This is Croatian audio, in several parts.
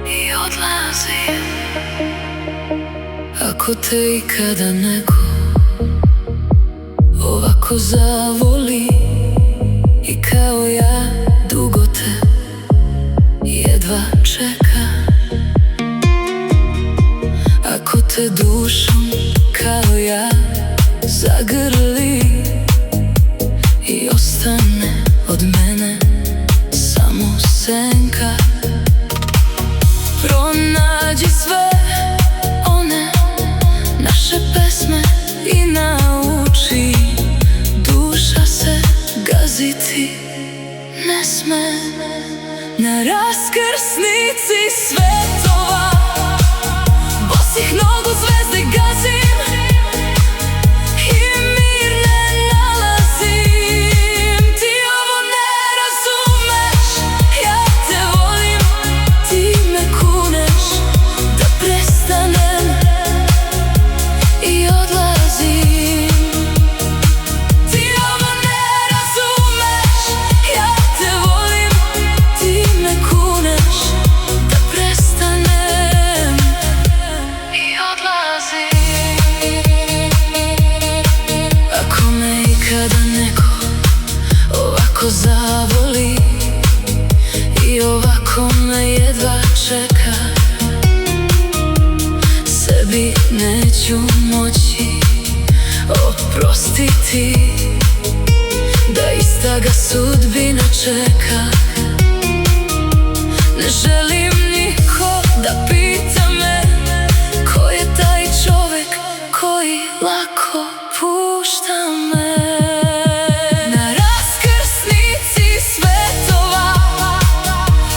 I odlazi. Ako te ikada neko ovako zavoli i kao ja dugo te jedva čeka, ako te dušom kao ja zagrli i ostane od mene samo senka, pronađi sve one naše pesme i nauči, duša se gaziti ne sme. Na raskrsnici svetova bosih nogu zvezde gazim i mir ne nalazim. Ti ovo ne razumeš, ja te volim, ti me kuneš da prestanem i odlazim. Ti ovo ne razumeš, ja te volim, ti me kuneš da prestanem i odlazim. Ako me ikada neko ovako zavoli i ovako me jedva čeka, sebi neću moći oprostiti da ista ga sudbina čeka. Ne želim niko da pita me ko je taj čovek koji lako pušta me. Na raskrsnici svetova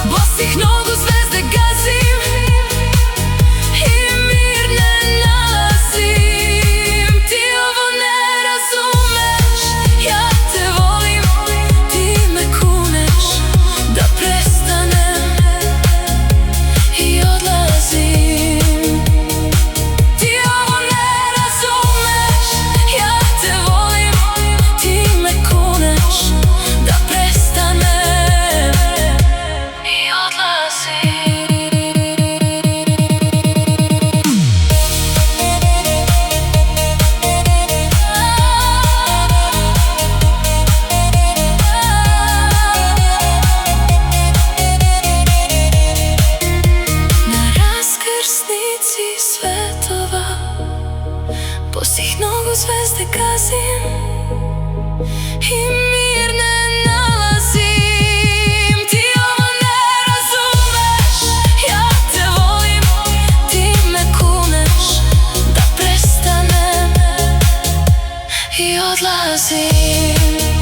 bosih nogu zvezde gazim i mir ne nalazim. Ti ovo ne razumeš, ja te volim, ti me kuneš da prestanem i odlazim. Ti ovo ne razumeš, ja te volim, ti me kuneš da prestanem i odlazim. Na raskrsnici svetova bosih nogu zvezde gazim i mir ne nalazim. Ti ovo ne razumeš, ja te volim, ti me kuneš da prestanem i odlazim.